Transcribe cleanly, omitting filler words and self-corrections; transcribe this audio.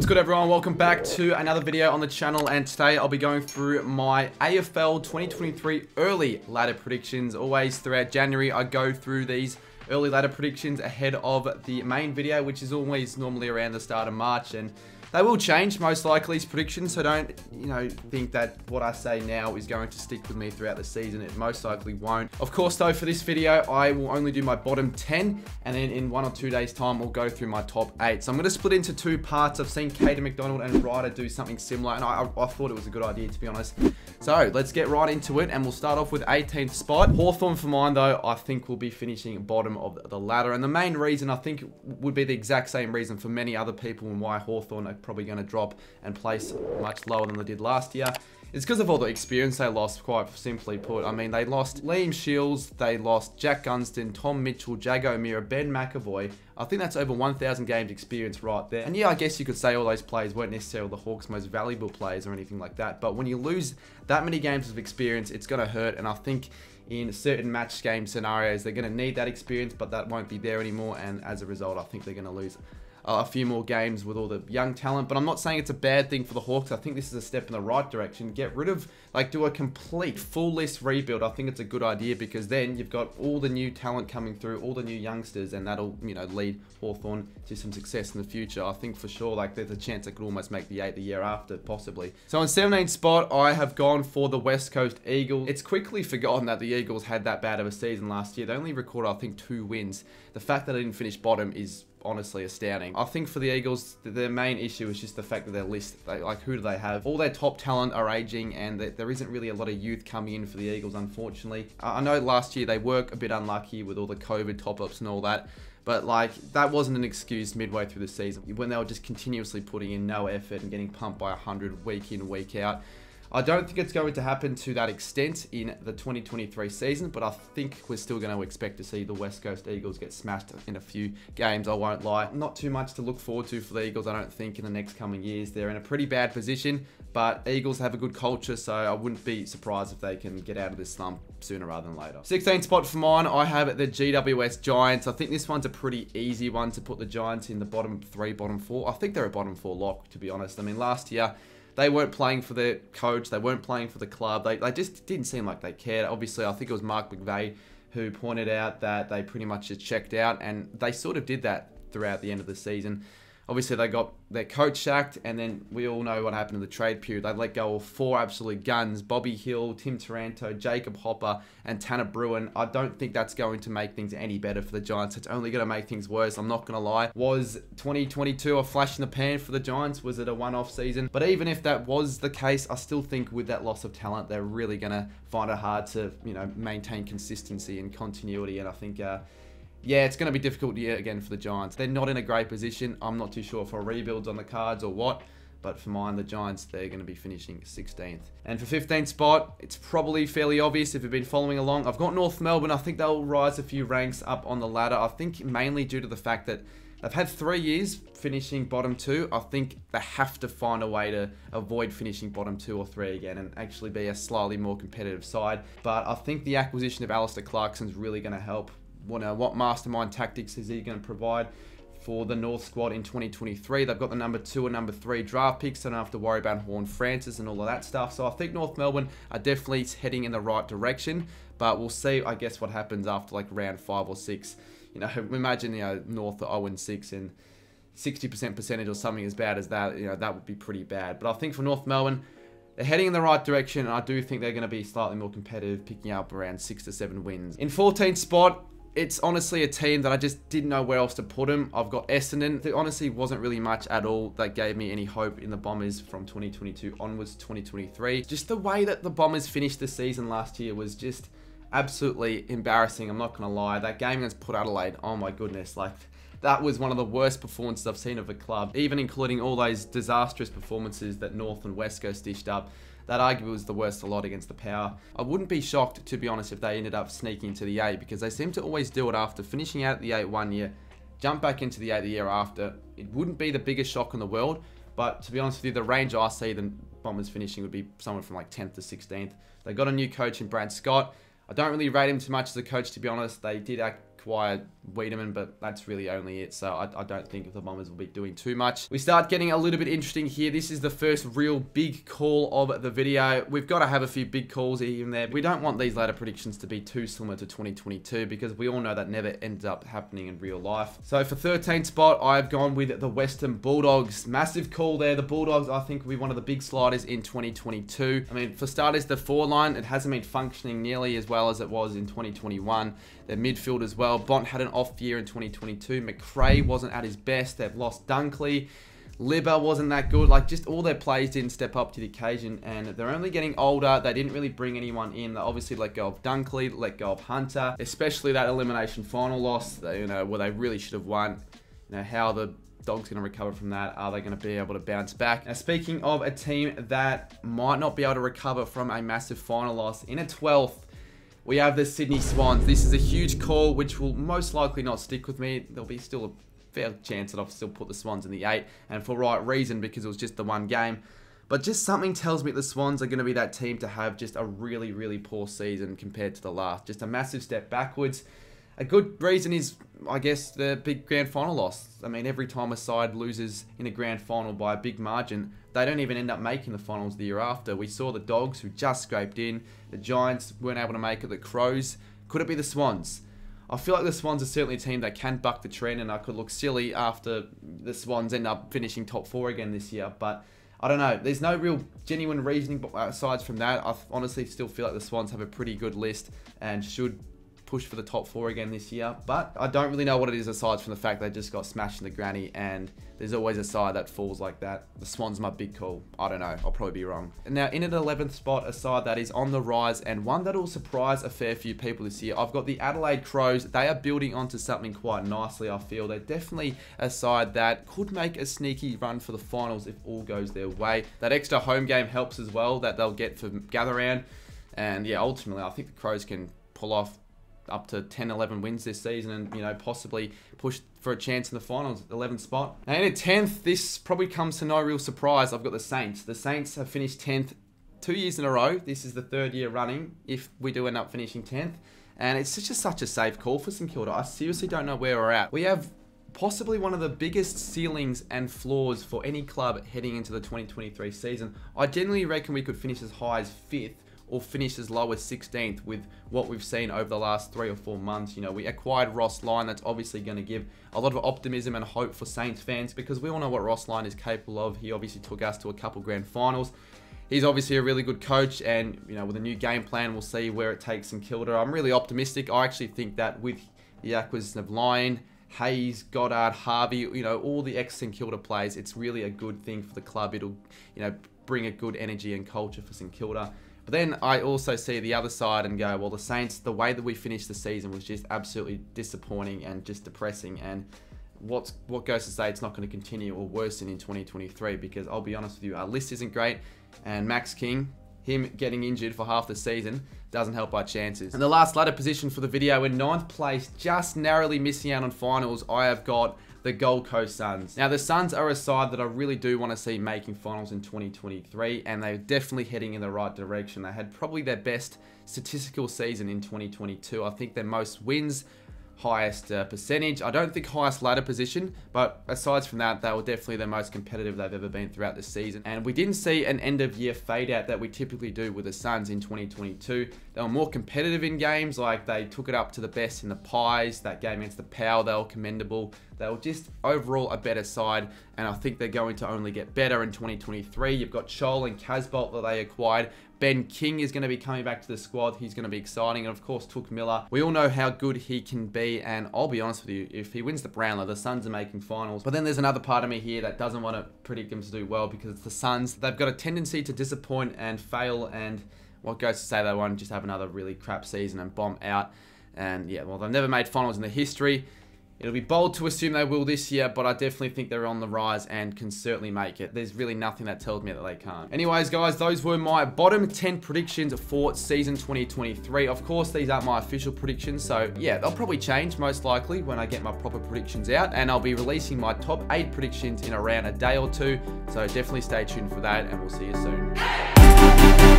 What's good, everyone? Welcome back to another video on the channel, and today I'll be going through my AFL 2023 early ladder predictions. Always throughout January I go through these early ladder predictions ahead of the main video, which is always normally around the start of March, and they will change most likely, these predictions, so don't think that what I say now is going to stick with me throughout the season. It most likely won't. Of course though, for this video I will only do my bottom 10, and then in 1 or 2 days time we'll go through my top 8. So I'm going to split into 2 parts. I've seen Katie McDonald and Ryder do something similar, and I thought it was a good idea, to be honest. So let's get right into it, and we'll start off with 18th spot. Hawthorn for mine though, I think will be finishing bottom of the ladder, and the main reason I think would be the exact same reason for many other people and why Hawthorn are probably going to drop and place much lower than they did last year. It's because of all the experience they lost, quite simply put. I mean, they lost Liam Shields, they lost Jack Gunston, Tom Mitchell, Jago O'Meara, Ben McAvoy. I think that's over 1,000 games experience right there. And yeah, I guess you could say all those players weren't necessarily the Hawks' most valuable players or anything like that. But when you lose that many games of experience, it's going to hurt. And I think in certain match game scenarios, they're going to need that experience, but that won't be there anymore. And as a result, I think they're going to lose a few more games with all the young talent. But I'm not saying it's a bad thing for the Hawks. I think this is a step in the right direction. Get rid of, do a complete full list rebuild. I think it's a good idea, because then you've got all the new talent coming through, all the new youngsters, and that'll, lead Hawthorn to some success in the future. I think for sure, there's a chance they could almost make the 8 the year after, possibly. So on 17th spot, I have gone for the West Coast Eagles. It's quickly forgotten that the Eagles had that bad of a season last year. They only recorded, I think, 2 wins. The fact that they didn't finish bottom is honestly astounding. I think for the Eagles, their main issue is just the fact that their list, who do they have? All their top talent are aging, and there isn't really a lot of youth coming in for the Eagles, unfortunately. I know last year they were a bit unlucky with all the COVID top-ups and all that, but that wasn't an excuse midway through the season when they were just continuously putting in no effort and getting pumped by 100 week in, week out. I don't think it's going to happen to that extent in the 2023 season, but I think we're still going to expect to see the West Coast Eagles get smashed in a few games, I won't lie. Not too much to look forward to for the Eagles, I don't think, in the next coming years. They're in a pretty bad position, but Eagles have a good culture, so I wouldn't be surprised if they can get out of this slump sooner rather than later. 16th spot for mine, I have the GWS Giants. I think this one's a pretty easy one to put the Giants in the bottom 3, bottom 4. I think they're a bottom 4 lock, to be honest. I mean, last year, they weren't playing for their coach. They weren't playing for the club. They just didn't seem like they cared. Obviously, I think it was Mark McVeigh who pointed out that they pretty much just checked out, and they sort of did that throughout the end of the season. Obviously, they got their coach sacked, and then we all know what happened in the trade period. They let go of 4 absolute guns: Bobby Hill, Tim Taranto, Jacob Hopper, and Tanner Bruin. I don't think that's going to make things any better for the Giants. It's only going to make things worse, I'm not going to lie. Was 2022 a flash in the pan for the Giants? Was it a one-off season? But even if that was the case, I still think with that loss of talent, they're really going to find it hard to, maintain consistency and continuity, and I think yeah, it's going to be difficult yet again for the Giants. They're not in a great position. I'm not too sure if a rebuild's on the cards or what. But for mine, the Giants, they're going to be finishing 16th. And for 15th spot, it's probably fairly obvious if you've been following along. I've got North Melbourne. I think they'll rise a few ranks up on the ladder. I think mainly due to the fact that they've had 3 years finishing bottom 2. I think they have to find a way to avoid finishing bottom 2 or 3 again and actually be a slightly more competitive side. But I think the acquisition of Alistair Clarkson's really going to help. What mastermind tactics is he going to provide for the North squad in 2023? They've got the number 2 and number 3 draft picks, so they don't have to worry about Horn Francis and all of that stuff. So I think North Melbourne are definitely heading in the right direction, but we'll see, I guess, what happens after round 5 or 6. Imagine North are 0-6 and 60% percentage or something as bad as that. That would be pretty bad. But I think for North Melbourne, they're heading in the right direction, and I do think they're going to be slightly more competitive, picking up around 6 to 7 wins. In 14th spot, it's honestly a team that I just didn't know where else to put them. I've got Essendon. There honestly wasn't really much at all that gave me any hope in the Bombers from 2022 onwards to 2023. Just the way that the Bombers finished the season last year was just absolutely embarrassing, I'm not going to lie. That game against Port Adelaide, oh my goodness, that was one of the worst performances I've seen of a club, even including all those disastrous performances that North and West Coast dished up. That arguably was the worst a lot against the Power. I wouldn't be shocked, to be honest, if they ended up sneaking into the 8, because they seem to always do it after finishing out at the 8 one year, jump back into the 8 the year after. It wouldn't be the biggest shock in the world, but to be honest with you, the range I see the Bombers finishing would be somewhere from 10th to 16th. They got a new coach in Brad Scott. I don't really rate him too much as a coach, to be honest. They did acquire Wiedemann, but that's really only it. So I don't think the Bombers will be doing too much. We start getting a little bit interesting here. This is the first real big call of the video. We've got to have a few big calls even there. We don't want these ladder predictions to be too similar to 2022 because we all know that never ends up happening in real life. So for 13th spot, I've gone with the Western Bulldogs. Massive call there. The Bulldogs, I think, will be one of the big sliders in 2022. I mean, for starters, the forward line, it hasn't been functioning nearly as well as it was in 2021. Their midfield as well. Bont had an off year in 2022. McRae wasn't at his best. They've lost Dunkley. Libba wasn't that good. Like, just all their plays didn't step up to the occasion, and they're only getting older. They didn't really bring anyone in. They obviously let go of Dunkley, let go of Hunter, especially that elimination final loss, you know, where they really should have won. You know, how the Dogs going to recover from that? Are they going to be able to bounce back? Now, speaking of a team that might not be able to recover from a massive final loss, in a 12th, we have the Sydney Swans. This is a huge call, which will most likely not stick with me. There'll be still a fair chance that I'll still put the Swans in the 8, and for right reason, because it was just the one game. But just something tells me the Swans are going to be that team to have just a really, really poor season compared to the last. Just a massive step backwards. A good reason is, I guess, the big grand final loss. I mean, every time a side loses in a grand final by a big margin, they don't even end up making the finals the year after. We saw the Dogs, who just scraped in. The Giants weren't able to make it. The Crows. Could it be the Swans? I feel like the Swans are certainly a team that can buck the trend, and I could look silly after the Swans end up finishing top 4 again this year. But I don't know. There's no real genuine reasoning aside from that. I honestly still feel like the Swans have a pretty good list and should push for the top 4 again this year, but I don't really know what it is aside from the fact they just got smashed in the granny, and there's always a side that falls like that. The Swans my big call. I don't know, I'll probably be wrong. And now in an 11th spot, a side that is on the rise and one that will surprise a fair few people this year. I've got the Adelaide Crows. They are building onto something quite nicely, I feel. They're definitely a side that could make a sneaky run for the finals if all goes their way. That extra home game helps as well that they'll get for gather round, and yeah, ultimately I think the Crows can pull off up to 10, 11 wins this season and, you know, possibly push for a chance in the finals, 11th spot. Now in a 10th, this probably comes to no real surprise. I've got the Saints. The Saints have finished 10th 2 years in a row. This is the 3rd year running if we do end up finishing 10th. And it's just such a safe call for St Kilda. I seriously don't know where we're at. We have possibly one of the biggest ceilings and floors for any club heading into the 2023 season. I genuinely reckon we could finish as high as 5th or finish as low as 16th with what we've seen over the last 3 or 4 months. You know, we acquired Ross Lyon. That's obviously going to give a lot of optimism and hope for Saints fans because we all know what Ross Lyon is capable of. He obviously took us to a couple grand finals. He's obviously a really good coach, and, you know, with a new game plan, we'll see where it takes St Kilda. I'm really optimistic. I actually think that with the acquisition of Lyon, Hayes, Goddard, Harvey, you know, all the ex-St Kilda players, it's really a good thing for the club. It'll, you know, bring a good energy and culture for St Kilda. But then I also see the other side and go, well, the Saints, the way that we finished the season was just absolutely disappointing and just depressing. And what goes to say it's not going to continue or worsen in 2023, because I'll be honest with you, our list isn't great. And Max King, him getting injured for half the season, doesn't help our chances. And the last ladder position for the video, in 9th place, just narrowly missing out on finals, I have got the Gold Coast Suns. Now, the Suns are a side that I really do want to see making finals in 2023, and they're definitely heading in the right direction. They had probably their best statistical season in 2022. I think their most wins, highest percentage. I don't think highest ladder position, but aside from that, they were definitely the most competitive they've ever been throughout the season. And we didn't see an end of year fade out that we typically do with the Suns in 2022. They were more competitive in games, like they took it up to the best in the Pies. That game against the Power, they were commendable. They were just overall a better side, and I think they're going to only get better in 2023. You've got Shaun and Casbolt that they acquired. Ben King is going to be coming back to the squad. He's going to be exciting. And of course, Took Miller. We all know how good he can be. And I'll be honest with you, if he wins the Brownlow, the Suns are making finals. But then there's another part of me here that doesn't want to predict them to do well, because it's the Suns. They've got a tendency to disappoint and fail. And what goes to say they won't just have another really crap season and bomb out. And yeah, well, they've never made finals in their history. It'll be bold to assume they will this year, but I definitely think they're on the rise and can certainly make it. There's really nothing that tells me that they can't. Anyways, guys, those were my bottom 10 predictions for season 2023. Of course, these aren't my official predictions, so yeah, they'll probably change most likely when I get my proper predictions out, and I'll be releasing my top 8 predictions in around a day or two, so definitely stay tuned for that, and we'll see you soon.